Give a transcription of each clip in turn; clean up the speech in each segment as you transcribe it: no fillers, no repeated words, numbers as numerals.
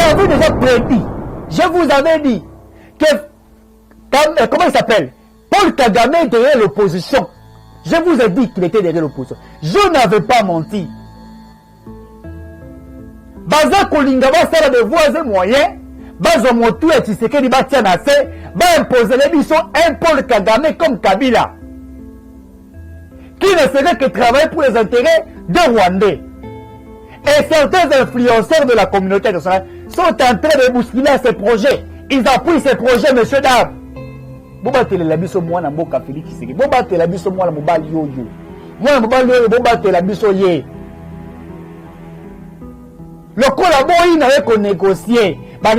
avais déjà prédit, je vous avais dit que, comment il s'appelle, Paul Kagame est derrière l'opposition. Je vous ai dit qu'il était derrière l'opposition. Je n'avais pas menti. Baza Kolinga va faire de voies et moyens. Baza Motou et Tshisekedi va tirer assez. Va imposer les missions un Paul Kagame comme Kabila. Qui ne serait que travailler pour les intérêts des Rwandais. Et certains influenceurs de la communauté nationale sont en train de bousculer ces projets. Ils appuient ces projets, messieurs, dames. Bobatele la biso mwana mboka Félix Tshisekedi. Bobatele la biso mwana mobali yoyo. Mwana mobali yoyo bobatele la biso ye. Le collabo il n'avait qu'on négocier. Je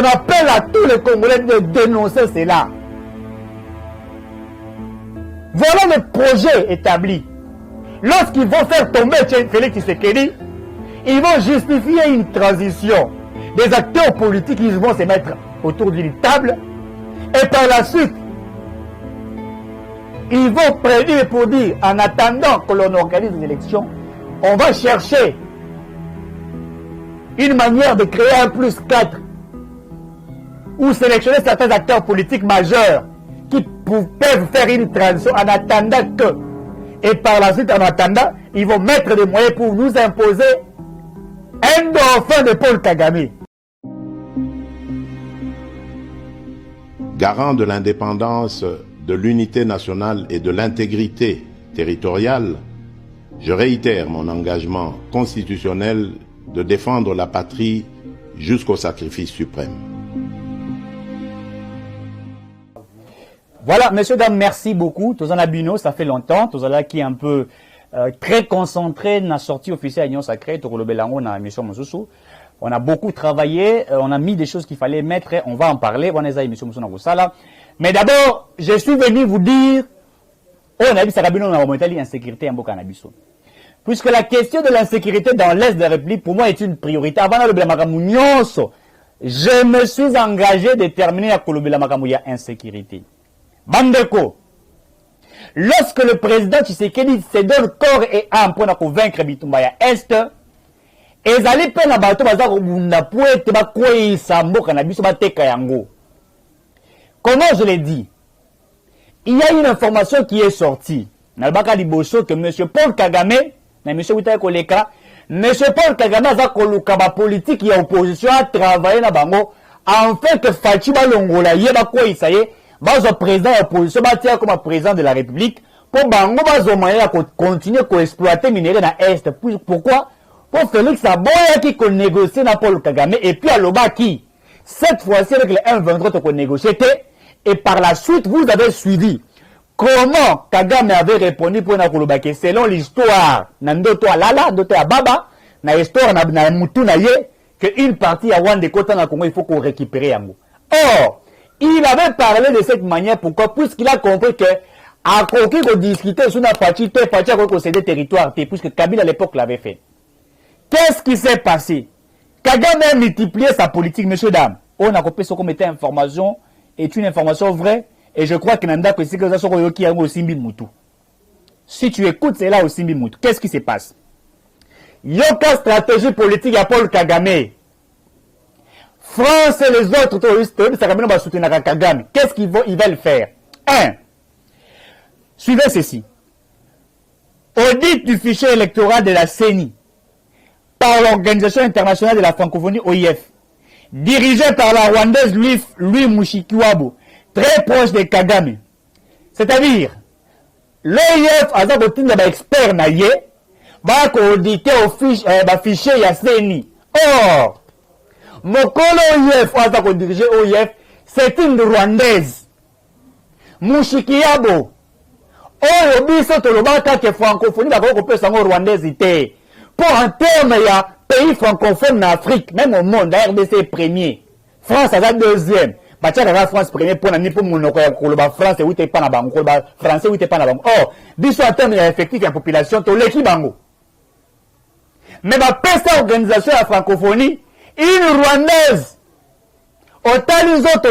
m'appelle à tous les Congolais de dénoncer cela. Voilà le projet établi. Lorsqu'ils vont faire tomber Félix Tshisekedi, ils vont justifier une transition. Des acteurs politiques, ils vont se mettre autour d'une table. Et par la suite, ils vont prédire pour dire, en attendant que l'on organise les élections, on va chercher une manière de créer un +4 ou sélectionner certains acteurs politiques majeurs qui peuvent faire une transition en attendant que. Et par la suite, en attendant, ils vont mettre des moyens pour nous imposer un dauphin de Paul Kagame. Garant de l'indépendance, de l'unité nationale et de l'intégrité territoriale, je réitère mon engagement constitutionnel de défendre la patrie jusqu'au sacrifice suprême. Voilà, messieurs, dames, merci beaucoup. Tous en abino, ça fait longtemps. Tous là qui est un peu très concentré dans la sortie officielle à l'Union Sacrée, on a beaucoup travaillé, on a mis des choses qu'il fallait mettre, on va en parler. Mais d'abord, je suis venu vous dire, on a vu ça insécurité en Bokanabiso. Puisque la question de l'insécurité dans l'Est de la République, pour moi, est une priorité. Avant le Blamakamounyonso, je me suis engagé déterminé à Kolobelamakamouya insécurité. Bandeko, lorsque le président Tshisekedi se donne corps et âme pour convaincre Bitumbaya Est, et allez peine à bateau bazar bunda poete ba kwei sambo kanabiso ba teka yango. Comment je l'ai dit? Il y a une information qui est sortie. Nalbaka liboso que monsieur Paul Kagame, na monsieur Wita Koleka, monsieur Paul Kagame a koluka ba politique ya opposition a travaillé na bango afin que Fachi ba longola yeba kwei saye bazo président de l'opposition batia comme président de la République pour bango bazo moyen à continuer à exploiter minerai na Est. Pourquoi? Pour Félix Aboya qui négocie na Paul Kagame et puis à Lobaki. Cette fois-ci avec les 1-23 qu'on négociait et par la suite vous avez suivi comment Kagame avait répondu pour Nakolobaki selon l'histoire Nandoto Alala, Doto Ababa, na histoire na Mutu na ye que une partie à Wande Kota na Congo il faut qu'on récupère yango. Or, il avait parlé de cette manière pourquoi puisqu'il a compris que à Koki qu'on discutait sur la partie à concéder territoire puisque Kabila à l'époque l'avait fait. Qu'est-ce qui s'est passé? Kagame a multiplié sa politique, messieurs, dames. On a copié ce qu'on mettait information, est une information vraie, et je crois que Nanda que c'est que ça soit au Simbi Moutou. Si tu écoutes cela au Simbi Moutou, qu'est-ce qui se passe? Yoka stratégie politique à Paul Kagame. France et les autres touristes, ça va soutenir Kagame. Qu'est-ce qu'ils veulent faire? 1. Suivez ceci. Audit du fichier électoral de la CENI. Par l'Organisation internationale de la francophonie OIF, dirigé par la Rwandaise Louis Mushikiwabo, très proche de Kagame. C'est-à-dire, l'OIF a des experts naïe, va auditer au fichier Yasseni. Or, Mokolo OIF, a dirigé OIF, c'est une Rwandaise. Mushikiwabo. Oh, biso tolobaka que francophonie va couper son Rwandaise ité. Pour en termes, il y a pays francophones en Afrique, même au monde, la RDC est premier. France est deuxième. La France premier pour mon France et où t'es pas na bango, français où t'es pas na bango. Or, biso en termes d'effectifs et de population, to l'équipe bango. Mais ma peste organisation à francophonie, une Rwandaise. Autant les autres,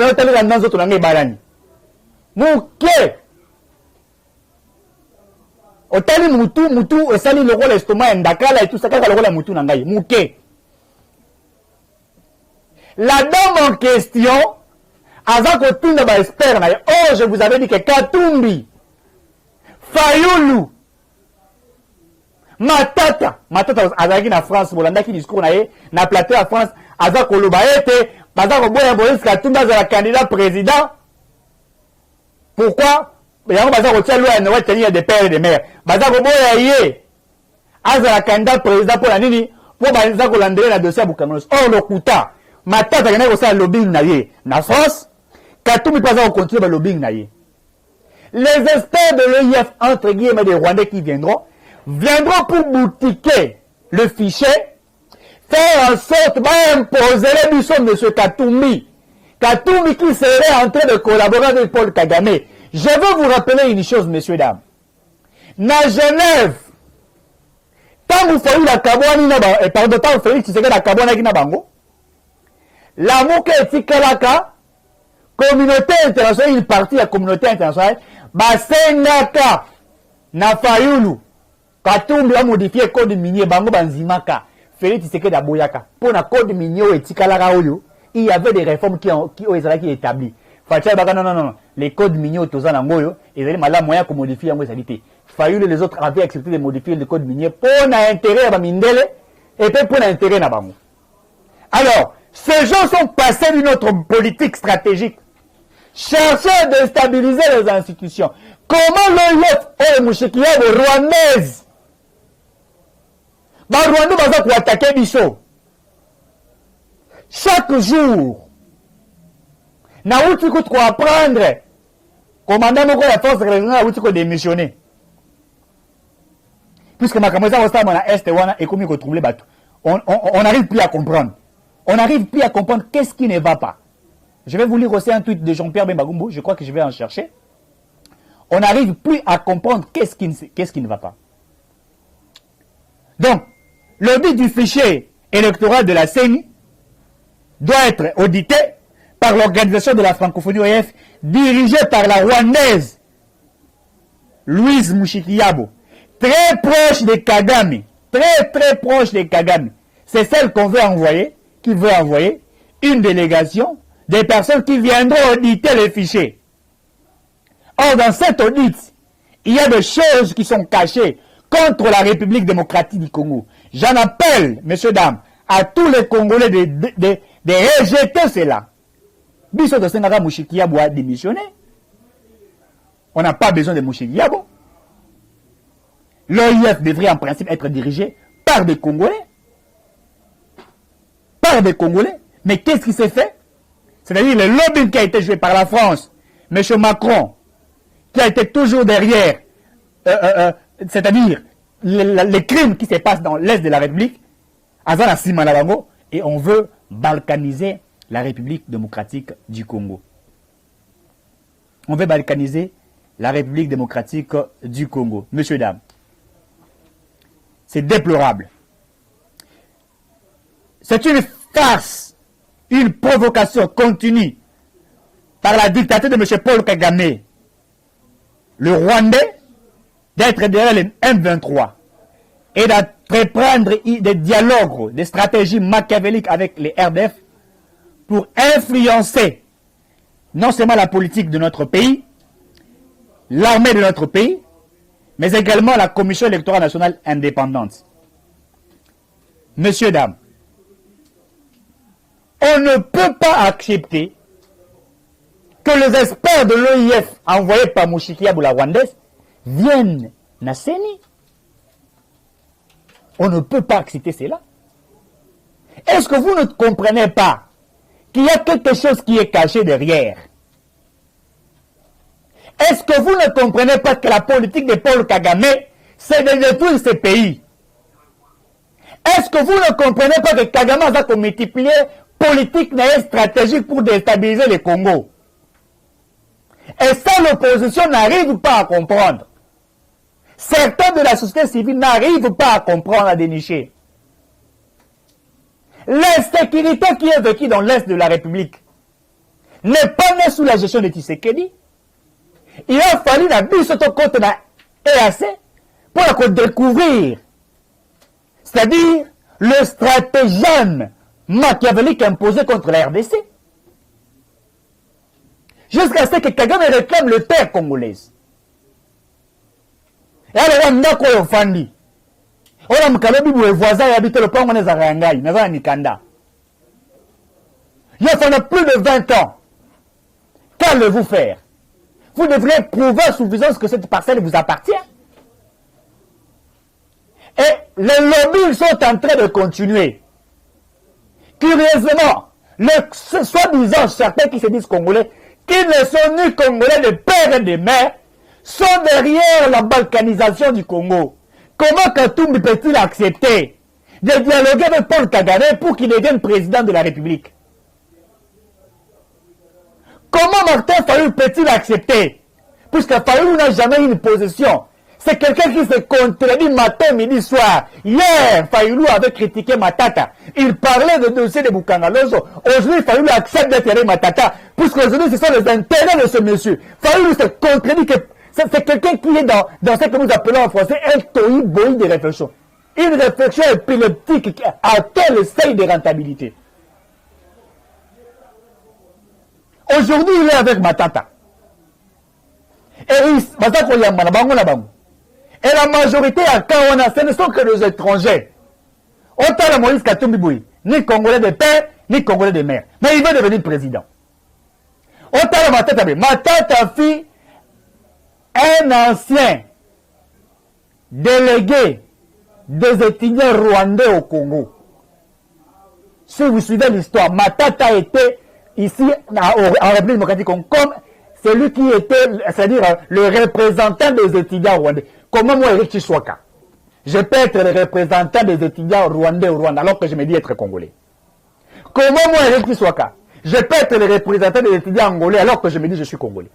Mouké. Otali mutu, esali le rôle estomac ndakala et tout ça, kaka le rôle mutu nangai, muke. La dame en question, Azako Tunda ba expert na, oh, je vous avais dit que Katumbi, Fayoulou, Matata azaki na France, bolanda ki discours na plateau à France, Azako Lobaete, Azako Boya Boris Katumba za candidat président. Pourquoi? Yango Azako tia loi na tenir des pères et des mères. Azako Boya yé, Azako candidat président pour la nini, pour Azako landere na dossier Bukanos. Or le kuta, Matata kana ko sa lobbying na yé na France, Katumbi pas au continuer le lobbying na yé. Les experts de l'EIF, entre guillemets des Rwandais qui viendront pour boutiquer le fichier, faire en sorte d'imposer les missions de M. Katumbi. Katumbi qui serait en train de collaborer avec Paul Kagame. Je veux vous rappeler une chose, messieurs, dames. Na Genève, tant vous faites la Kabouani, pardon, tant vous faites la Kabouani qui n'a bango, la mouke etikalaka, communauté internationale, une partie de la communauté internationale, Basengaka, na Fayoulou, Katumbi a modifié le code minier, bango banzimaka, Félix Tshisekedi Aboyaka. Pour le code minier etikalaka oyo, il y avait des réformes qui ont été établies. Non. Les codes miniers autour nangoyo, ils avaient mal moyen de modifier la qualité. Fayoulou les autres avaient accepté de modifier le code minier pour l'intérêt à Bamindele et puis pour l'intérêt à Bango. Alors, ces gens sont passés d'une autre politique stratégique. Chercher à déstabiliser les institutions. Comment l'OIF et Mouchekia de Rwandaise Rwanda va attaquer Bisso. Chaque jour, na outi ko apprendre commandant de la force régionale outi ko démissionner. Puisque ma camarade va na est wana et comme ko troubler bateau. On n'arrive plus à comprendre. On n'arrive plus à comprendre qu'est-ce qui ne va pas. Je vais vous lire aussi un tweet de Jean-Pierre Bembagumbo, je crois que je vais en chercher. On n'arrive plus à comprendre qu'est-ce qui ne va pas. Donc, le but du fichier électoral de la CENI doit être audité par l'organisation de la francophonie OIF, dirigée par la Rwandaise Louise Mushikiwabo, très proche de Kagame, très proche de Kagame. C'est celle qu'on veut envoyer, qui veut envoyer une délégation des personnes qui viendront auditer les fichiers. Or, dans cet audit, il y a des choses qui sont cachées contre la République démocratique du Congo. J'en appelle, messieurs, dames, à tous les Congolais de rejeter cela. Biso de Senara Mushikiwabo a démissionné. On n'a pas besoin de Mushikiwabo. L'OIF devrait en principe être dirigé par des Congolais. Par des Congolais. Mais qu'est-ce qui s'est fait? C'est-à-dire le lobbying qui a été joué par la France, M. Macron, qui a été toujours derrière, c'est-à-dire les crimes qui se passent dans l'Est de la République, et on veut balkaniser la République démocratique du Congo. On veut balkaniser la République démocratique du Congo. Messieurs, dames, c'est déplorable. C'est une farce, une provocation continue par la dictature de M. Paul Kagame, le Rwandais, d'être derrière les M23 et d'entreprendre des dialogues, des stratégies machiavéliques avec les RDF pour influencer non seulement la politique de notre pays, l'armée de notre pays, mais également la Commission électorale nationale indépendante. Messieurs, dames, on ne peut pas accepter que les experts de l'OIF envoyés par Mushikiwabo la Rwandaise viennent na CENI. On ne peut pas accepter cela. Est-ce que vous ne comprenez pas qu'il y a quelque chose qui est caché derrière? Est-ce que vous ne comprenez pas que la politique de Paul Kagame, c'est de détruire ce pays? Est-ce que vous ne comprenez pas que Kagame a multiplié politique et stratégique pour déstabiliser le Congo? Et ça, l'opposition n'arrive pas à comprendre. Certains de la société civile n'arrivent pas à comprendre, à dénicher. L'insécurité qui est vécue dans l'Est de la République n'est pas née sous la gestion de Tshisekedi. Il a fallu la bisoto contre la EAC pour découvrir, c'est-à-dire le stratagème machiavélique imposé contre la RDC. Jusqu'à ce que Kagame réclame le terre congolaise. Et alors, on a quoi au Fandi? On a mkalobi boué voisin et habite le pan, on est à Rangaï, mais on a Nikanda. Il y a plus de 20 ans. Qu'allez-vous faire? Vous devrez prouver à suffisance que cette parcelle vous appartient. Et les lobbies sont en train de continuer. Curieusement, soi-disant certains qui se disent congolais, qui ne sont ni congolais de père et de mère, sont derrière la balkanisation du Congo. Comment Katumbi peut-il accepter de dialoguer avec Paul Kagame pour qu'il devienne président de la République? Comment Martin Fayulu peut-il accepter? Puisque Fayulu n'a jamais eu une position. C'est quelqu'un qui se contredit matin, midi, soir. Hier, Fayulu avait critiqué Matata. Il parlait de dossier de Bukangalozo. Aujourd'hui, Fayulu accepte d'être Matata. Puisqu'aujourd'hui, ce sont les intérêts de ce monsieur. Fayulu se contredit que c'est quelqu'un qui est dans ce que nous appelons en français un tohu-bohu de réflexion. Une réflexion épileptique à quel seuil de rentabilité. Aujourd'hui, il est avec Matata. Et la majorité à Kawana, ce ne sont que des étrangers. Autant la Moïse Katumbi Boui, ni Congolais de père, ni Congolais de mère. Mais il veut devenir président. Autant la Matata fit un ancien délégué des étudiants rwandais au Congo. Si vous suivez l'histoire, Matata était ici en République démocratique comme celui qui était, c'est-à-dire le représentant des étudiants rwandais. Comment moi, Eric Chiswaka, je peux être le représentant des étudiants rwandais au Rwanda alors que je me dis être congolais? Comment moi, Eric Chiswaka, je peux être le représentant des étudiants angolais alors que je me dis je suis congolais?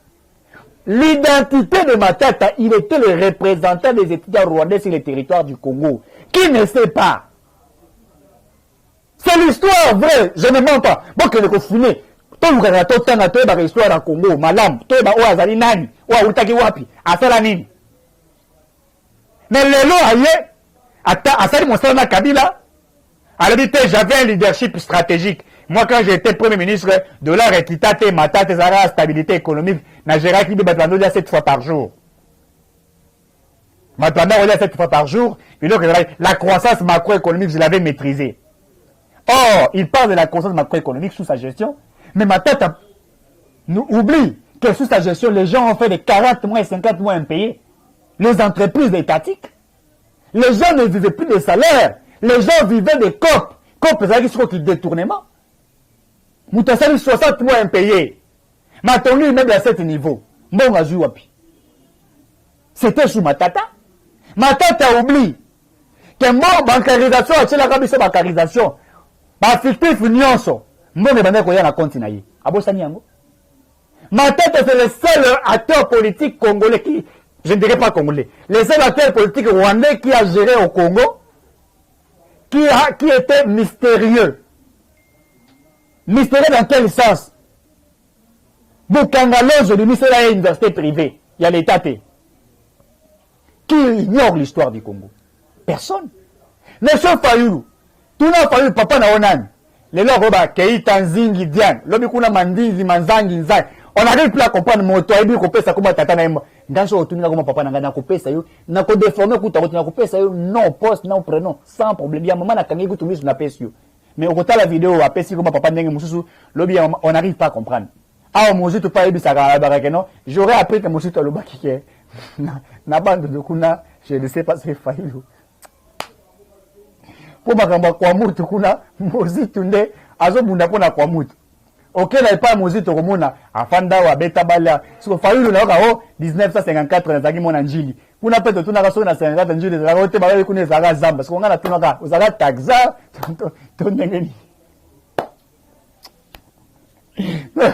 L'identité de Matata, il était le représentant des étudiants rwandais sur le territoire du Congo. Qui ne sait pas? C'est l'histoire vraie, je ne mens pas. Bon, que le founé, tout le monde a tout le temps à l'histoire dans le Congo, Malam, tout le monde a Azali Nani, ou à Outaki Wapi, à Salanini. Mais les lots ailleurs, à Sali Moussana Kabila, elle dit j'avais un leadership stratégique. Moi, quand j'étais Premier ministre de l'art équité, Matata, Zara, stabilité économique, Nigeria qui dit 7 fois par jour. Maintenant, on est 7 fois par jour, et donc la croissance macroéconomique, je l'avais maîtrisée. Or, il parle de la croissance macroéconomique sous sa gestion, mais Matata nous oublie que sous sa gestion, les gens ont fait des 40 mois et 50 mois impayés. Les entreprises étatiques, les gens ne vivaient plus de salaire, les gens vivaient des COP. COP, c'est-à-dire qu'ils sont qui détournement. Moutassali 60 mois impayés. Maintenant, lui, même à cet niveau. Bon, wapi. C'était sous Matata. Matata oublie que mon bancarisation, c'est la rabisse bancarisation. Ma fictif nyonso. Mon ebane koya na continaye. Abosani yango. Matata, c'est le seul acteur politique congolais qui, je ne dirais pas congolais, le seul acteur politique rwandais qui a géré au Congo, qui était mystérieux. Mystérieux dans quel sens? Bukangalozo, le ministère de l'université privée, il y a l'État. Qui ignore l'histoire du Congo? Personne. Monsieur Fayulu, tout n'a Fayulu, papa na onan. Les lois, Keita Nzingi Diane, l'obikuna Mandingi Manzangi Nzai. On n'arrive plus à comprendre mon toit et qu'on peut ça comme tata naïma. Dans ce retour, comme papa n'a coupé ça, n'a pas déformé, n'a coupé ça, non, poste, non, prénom, sans problème. Il y a un moment, n'a qu'à tout sur la PSU. Mais au côté la vidéo, à PSU, comme papa n'a on n'arrive pas à comprendre. Ah, mon Dieu, tu pas eu ça, non. J'aurais appris que mon Dieu, le bac qui est. Na bande de Kuna, je ne sais pas si c'est failli. Pour ma kwa mutu kuna, mozi tunde, azo bunda pona kwa mutu. Ok, là, pas mozi to komona, afanda wa beta bala. So Fayulu na o 1954 na zagi mona njili. Kuna peto tuna ka so na 54 njili za rote ba kuna za zamba. So ngana tuna ka, uzala taxa to ndengeni. Non,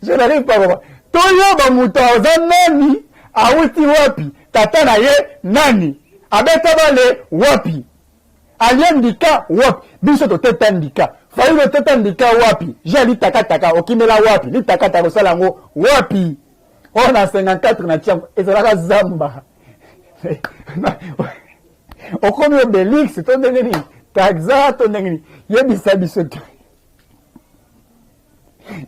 je n'arrive pas à voir. Toyo ba mutu nani, awuti wapi, tata na ye nani, abeta bale wapi. Aliandika wapi, biso to tetandika. Fayulu tetandika wapi, j'ai taka okimela wapi, li taka salango wapi. On a 54 na tiango, ezalaka zamba. okomi Obélix to ndenge nini taxa to ndenge nini yebisa biso te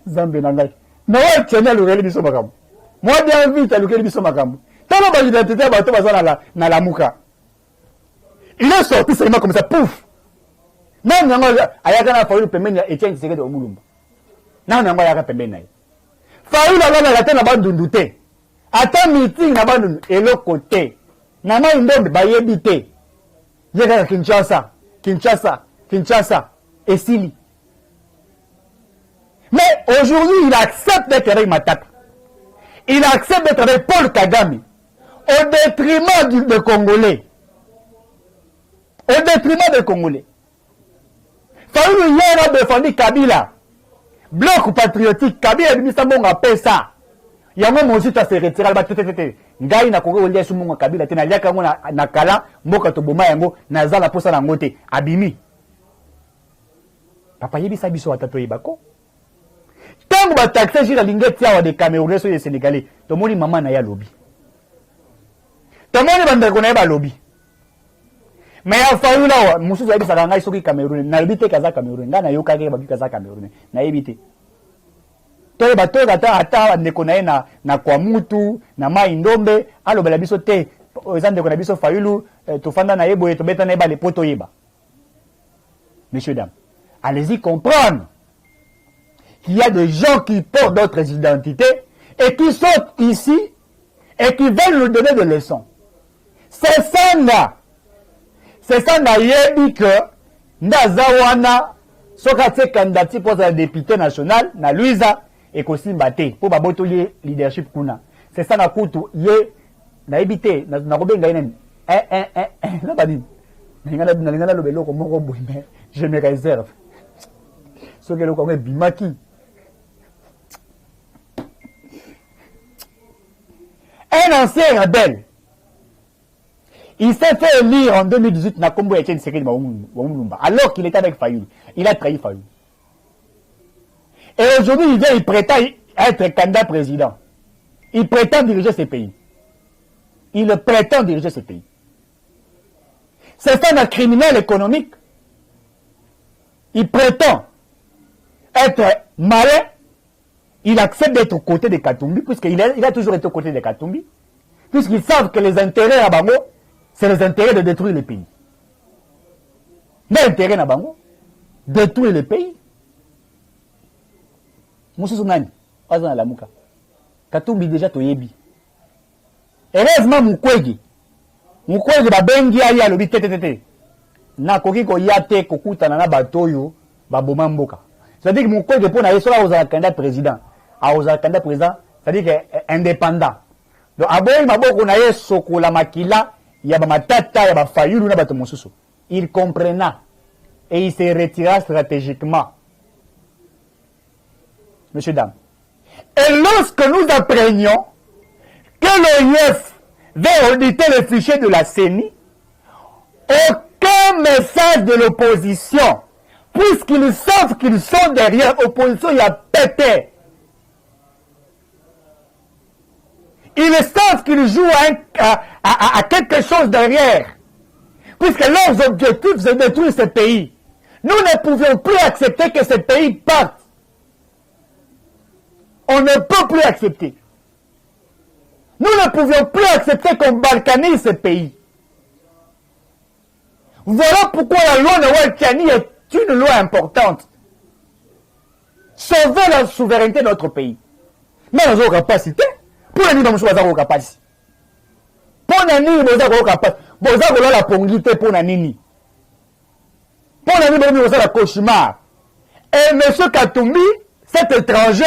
Zambe na ngai na wa tshena lukeli biso makambo moi bien vite lukeli biso makambo tala ba identité ba to bazana na la muka il est sorti seulement comme ça pouf non nango ayaka na Fayulu pembeni ya Etienne Tshisekedi wa Mulumba non nango ayaka pembeni na ye Fayulu la tena bandundu te ata meeting na bandundu eloko te na mai ndombe bayebi te yeka Kinshasa esili. Mais aujourd'hui il accepte d'être avec Matata, il accepte d'être avec Paul Kagame au détriment des Congolais, au détriment des Congolais. Fayulu hier a défendu Kabila, bloc patriotique. Kabila dit ça bon appelle ça. Yango mozita se retira ba tete ngai na Kongo olia sumunga Kabila tena liaka ngo na kala mboka to boma yango nazala posa na ngote abimi. Papa yebi sa biso watato yebako. Tango ba taxer jira lingeti awa de Camerounais so de Sénégalais. To moni mama na ya lobby. To moni banda ko na ba lobby. Mais ya Fayulu wa mususu yebi sa ngai soki Camerounais na lobby kaza Camerounais ngana yoka ke ba kaza Camerounais na yebi Toye bato ata ndeko na ye na kwa mutu na mai ndombe alobela biso te eza ndeko na biso Fayulu tofanda na yebo to beta na yeba le poto yeba. Messieurs dames, allez-y comprendre qu'il y a des gens qui portent d'autres identités et qui sont ici et qui veulent nous donner des leçons. C'est ça na yebi que ndazawana soka tse kandidati pour être député national na Luiza et kosimba te po babotoli leadership kuna. C'est ça na kutu ye na ebité na kobenga inen la badi na lobelo ko moko boy mais je me réserve ce que le ko bimaki un ancien rebelle. Il s'est fait élire en 2018 na Kombo Etienne Tshisekedi wa Mulumba alors qu'il était avec Fayulu. Il a trahi Fayulu. Et aujourd'hui, il prétend être candidat président. Il prétend diriger ce pays. Il prétend diriger ce pays. C'est ça un criminel économique. Il prétend être malin. Il accepte d'être aux côtés de Katumbi, puisqu'il a toujours été aux côtés de Katumbi, puisqu'ils savent que les intérêts à Bango, c'est les intérêts de détruire le pays. L'intérêt à Bango, détruire le pays. Moussou Nani, Azan Alamuka. Katumbi déjà toyebi. Heureusement Mukwege ba bengi ali alobi tete. Na koki ko yate kokuta na batoyo ba boma mboka. C'est-à-dire que Mukwege pona yesola aux candidat président. Aux candidat président, c'est-à-dire que indépendant. Donc aboyi maboko na yeso la makila ya ba matata ya ba Fayulu na bato mosusu. Il comprena et il se retira stratégiquement. Messieurs, dames. Et lorsque nous apprenions que l'OIF veut auditer les fichiers de la CENI, aucun message de l'opposition, puisqu'ils savent qu'ils sont derrière l'opposition, il y a pété. Ils savent qu'ils jouent à quelque chose derrière, puisque leurs objectifs, c'est de détruire ce pays. Nous ne pouvions plus accepter que ce pays parte. On ne peut plus accepter. Nous ne pouvions plus accepter qu'on balkanise ce pays. Voilà pourquoi la loi de Walkani est une loi importante. Sauver la souveraineté de notre pays. Mais nous avons capacité. Pour nous, nous avons capacité. Pour nous, nous avons capacité. Nous avons la pongité pour nous. Pour nous, nous avons la cauchemar. Et M. Katumbi, cet étranger,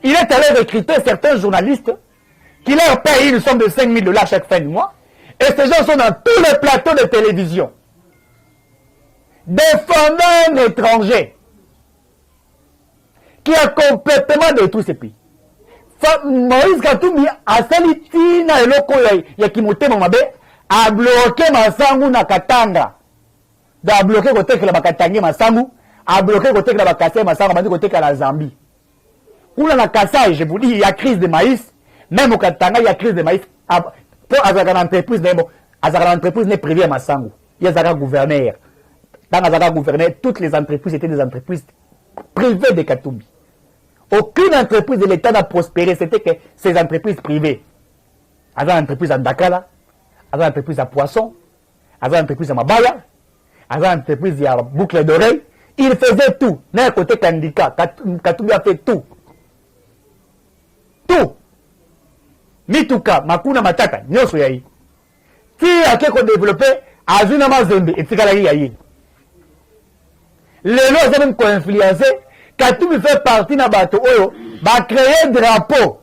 il est allé recruter certains journalistes qui leur payent une somme de $5,000 chaque fin de mois. Et ces gens sont dans tous les plateaux de télévision. Défendant un étranger qui a complètement détruit ce pays. Moïse Katumbi a salitina eloko ya kimotema mabe a bloqué Masangu na Katanga. A bloqué côté que la Bakatangi Masangu, a bloqué côté que la Bakassé Masangu, a bloqué côté que la Zambie. Où la Kassai, je vous dis, il y a crise de maïs. Même au Katanga, il y a crise de maïs. Pour avoir une entreprise, mais bon, avoir une entreprise n'est privée à Massango. Il y a un gouverneur. Dans Azara gouverneur, toutes les entreprises étaient des entreprises privées de Katumbi. Aucune entreprise de l'État n'a prospéré, c'était que ces entreprises privées. Azara entreprise à Dakala, Azara entreprise à Poisson, Azara entreprise à Mabaya, Azara entreprise à Boucle d'oreille. Il faisait tout. D'un côté Kandika, Katumbi a fait tout. Tout. Mituka, Makuna Matata, Nyoso Yahi. Qui a quelque développé, Azuna Mazembe, et Tikalari Yahi. Les lois ont même influencé. Katumbi fait partie de bateau Oyo, va créer un drapeau.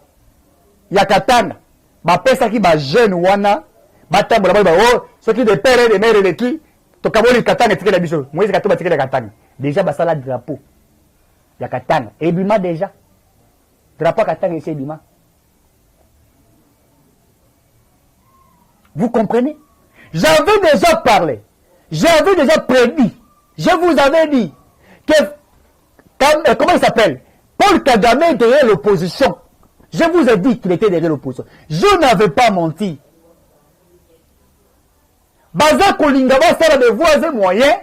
Yakatana. Va pesa qui va jeune wana. Va tambola ba oh, ceux qui de père et de mère et de qui. To kaboli katana tike la biso. Moïse Katumbi tike la katana. Déjà ba sala drapeau. Yakatana. Ebima déjà. Drapeau katana c'est Ebima. Vous comprenez? J'avais déjà parlé. J'avais déjà prédit. Je vous avais dit que, comment il s'appelle? Paul Kagame est derrière l'opposition. Je vous ai dit qu'il était derrière l'opposition. Je n'avais pas menti. Baza Kolingaba sera de voies et moyens.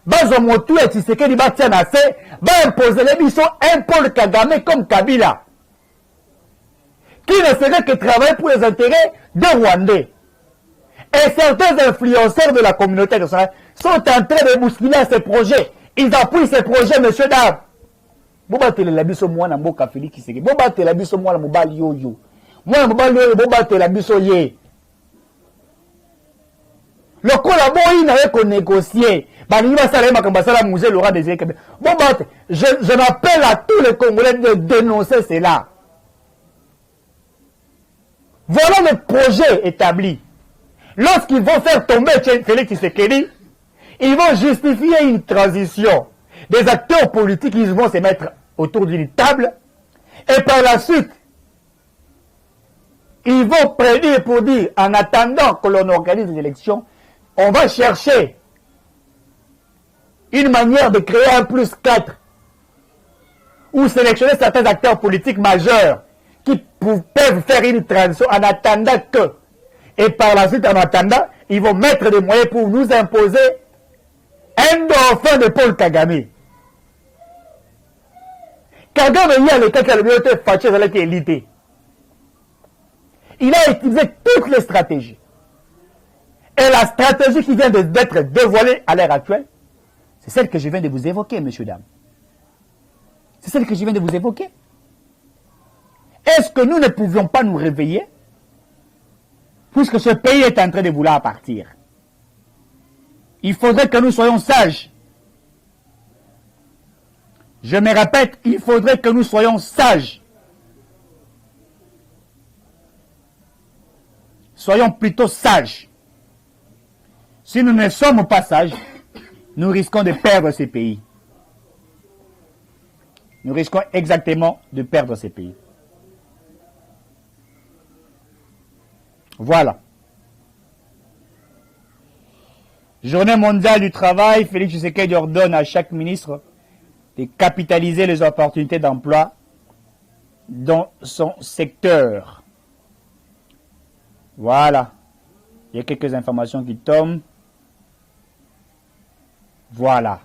Baza Motu et Tshisekedi Batianase va imposer les missions un Paul Kagame comme Kabila. Qui ne serait que travailler pour les intérêts des Rwandais. Et certains influenceurs de la communauté nationale sont en train de bousculer ces projets. Ils appuient ces projets, monsieur Dab. Boba Telelabiso Mwana Mboka Félix Kiseke. Boba Telelabiso Mwana Mobali Yoyo. Mwana Mobali Yoyo, Boba Telelabiso Ye. Le collabo, il n'avait qu'à négocier. Je m'appelle à tous les Congolais de dénoncer cela. Voilà le projet établi. Lorsqu'ils vont faire tomber Félix Tshisekedi, ils vont justifier une transition. Des acteurs politiques, ils vont se mettre autour d'une table. Et par la suite, ils vont prédire pour dire, en attendant que l'on organise les élections, on va chercher une manière de créer un plus 4 ou sélectionner certains acteurs politiques majeurs qui peuvent faire une transition en attendant que. Et par la suite, en attendant, ils vont mettre des moyens pour nous imposer un dauphin de Paul Kagame. Kagame, il y a le cas qui a le mieux été fâché avec l'élité. Il a utilisé toutes les stratégies. Et la stratégie qui vient d'être dévoilée à l'heure actuelle, c'est celle que je viens de vous évoquer, messieurs, dames. C'est celle que je viens de vous évoquer. Est-ce que nous ne pouvions pas nous réveiller puisque ce pays est en train de vouloir partir? Il faudrait que nous soyons sages. Je me répète, il faudrait que nous soyons sages. Soyons plutôt sages. Si nous ne sommes pas sages, nous risquons de perdre ces pays. Nous risquons exactement de perdre ces pays. Voilà. Journée mondiale du travail, Félix Tshisekedi ordonne à chaque ministre de capitaliser les opportunités d'emploi dans son secteur. Voilà. Il y a quelques informations qui tombent. Voilà.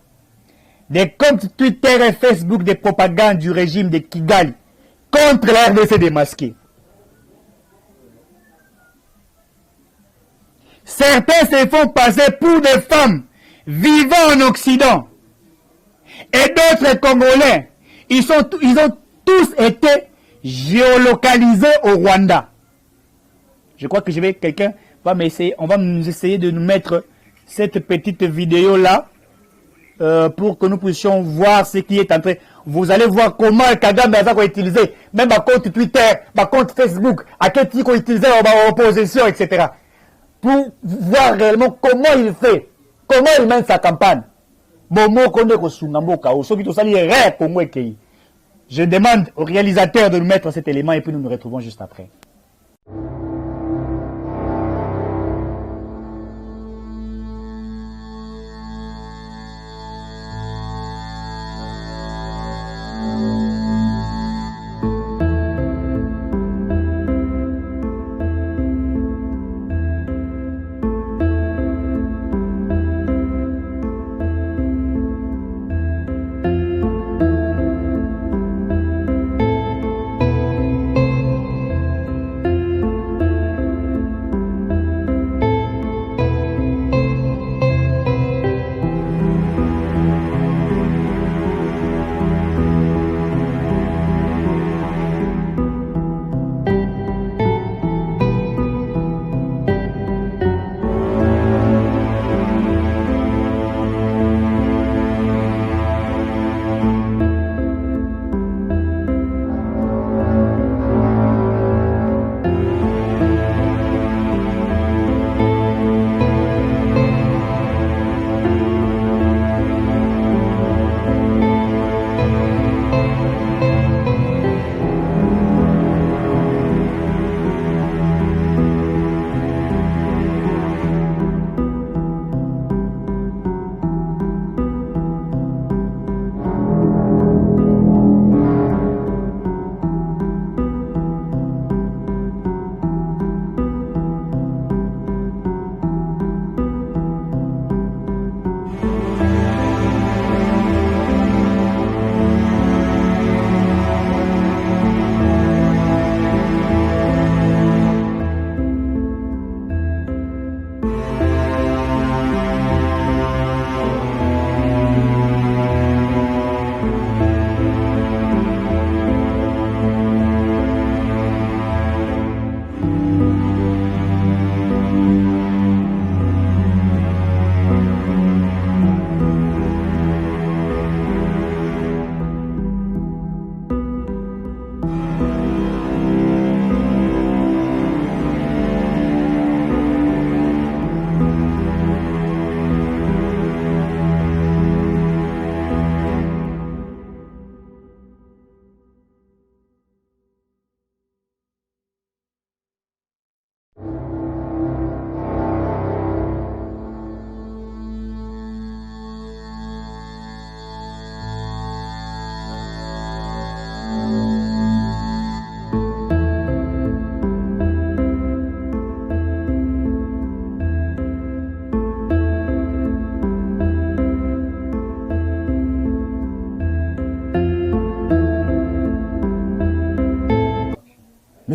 Des comptes Twitter et Facebook de propagande du régime de Kigali contre la RDC démasquée. Certains se font passer pour des femmes vivant en Occident. Et d'autres Congolais, ils ont tous été géolocalisés au Rwanda. Je crois que quelqu'un va m'essayer, on va nous essayer de nous mettre cette petite vidéo là pour que nous puissions voir ce qui est en train. Vous allez voir comment Kagame a utilisé, même à compte Twitter, à compte Facebook, à quel type qu'on utilisait en opposition, etc. Pour voir réellement comment il fait, comment il mène sa campagne. Je demande au réalisateur de nous mettre cet élément et puis nous nous retrouvons juste après.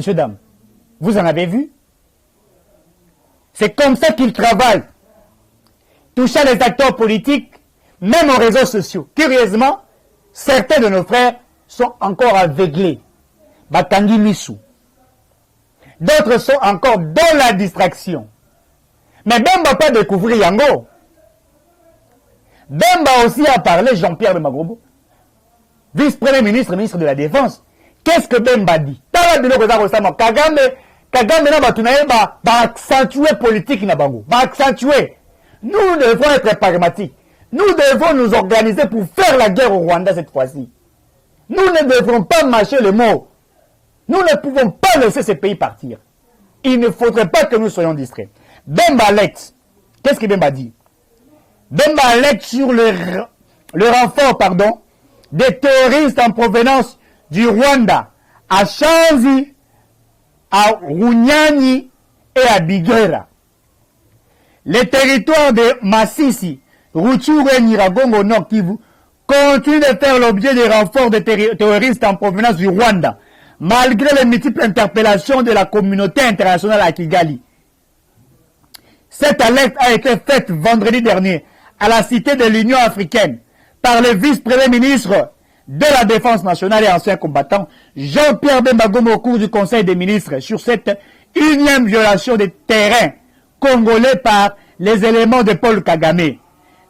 Messieurs, dames, vous en avez vu? C'est comme ça qu'ils travaillent. Touchant les acteurs politiques, même aux réseaux sociaux. Curieusement, certains de nos frères sont encore aveuglés. Batangi Missou. D'autres sont encore dans la distraction. Mais Bemba pas découvrir Yango. Bemba aussi a parlé, Jean-Pierre de Magrobo, vice-premier ministre, ministre de la Défense. Qu'est-ce que Bemba dit? Kagame va accentuer politique na bango. Va accentuer. Nous devons être pragmatiques. Nous devons nous organiser pour faire la guerre au Rwanda cette fois-ci. Nous ne devrons pas mâcher le mot. Nous ne pouvons pas laisser ce pays partir. Il ne faudrait pas que nous soyons distraits. Bemba alerte. Qu'est-ce que Bemba dit? Bemba alerte sur le renfort, des terroristes en provenance du Rwanda à Shanzi, à Runyani et à Bigera. Les territoires de Massissi, Rutshuru et Nyiragongo Nord Kivu continuent de faire l'objet des renforts de terroristes en provenance du Rwanda, malgré les multiples interpellations de la communauté internationale à Kigali. Cette alerte a été faite vendredi dernier à la Cité de l'Union africaine par le vice-premier ministre de la Défense nationale et ancien combattant Jean-Pierre Bemba Gomo au cours du Conseil des ministres sur cette énième violation des terrains congolais par les éléments de Paul Kagame.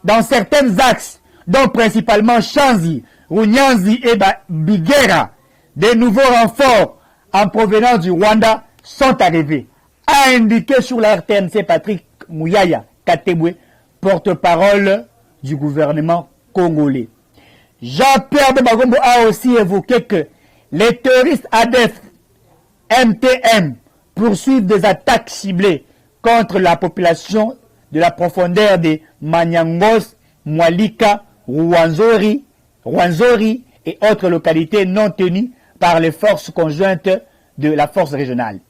Dans certains axes, dont principalement Shanzi, Runyanzi et Bigera, des nouveaux renforts en provenance du Rwanda sont arrivés, a indiqué sur la RTNC Patrick Mouyaya Katebwe, porte-parole du gouvernement congolais. Jean-Pierre Bemba a aussi évoqué que les terroristes ADF, MTM, poursuivent des attaques ciblées contre la population de la profondeur des Manyangos, Mwalika, Rwanzori et autres localités non tenues par les forces conjointes de la force régionale.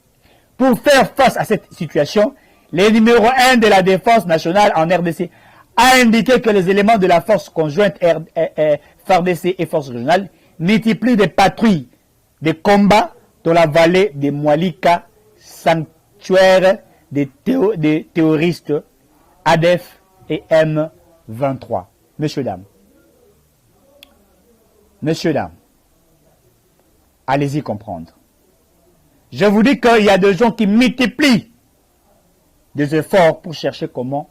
Pour faire face à cette situation, le numéro 1 de la défense nationale en RDC a indiqué que les éléments de la force conjointe FARDC et force régionale multiplient des patrouilles, des combats dans la vallée des Mwalika, sanctuaire des terroristes ADF et M23. Messieurs, dames, allez-y comprendre. Je vous dis qu'il y a des gens qui multiplient des efforts pour chercher comment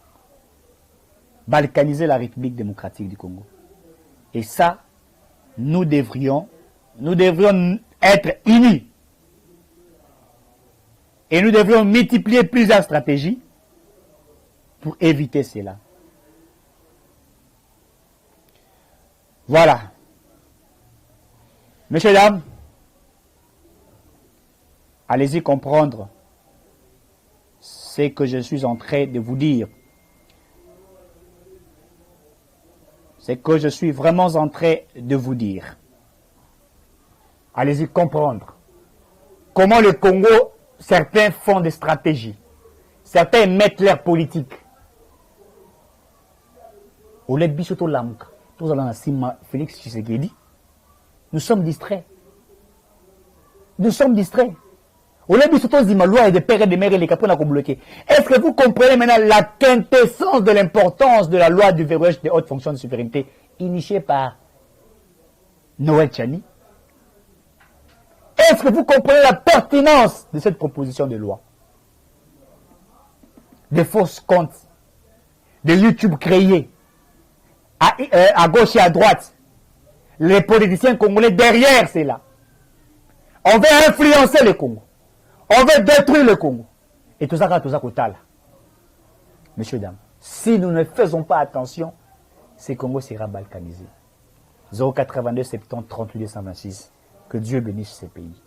balkaniser la République démocratique du Congo. Et ça, nous devrions être unis. Et nous devrions multiplier plusieurs stratégies pour éviter cela. Voilà. Messieurs, dames, allez-y comprendre ce que je suis en train de vous dire. C'est que je suis vraiment en train de vous dire. Allez-y comprendre comment le Congo, certains font des stratégies. Certains mettent leur politique. Félix Tshisekedi, nous sommes distraits. Est-ce que vous comprenez maintenant la quintessence de l'importance de la loi du verrouillage des hautes fonctions de souveraineté initiée par Noël Tchani? Est-ce que vous comprenez la pertinence de cette proposition de loi? Des fausses comptes, de YouTube créés à gauche et à droite. Les politiciens congolais derrière, c'est là. On veut influencer le Congo. On veut détruire le Congo. Et tout ça, là. Messieurs, dames, si nous ne faisons pas attention, ce Congo sera balkanisé. 082 70 38 226. Que Dieu bénisse ces pays.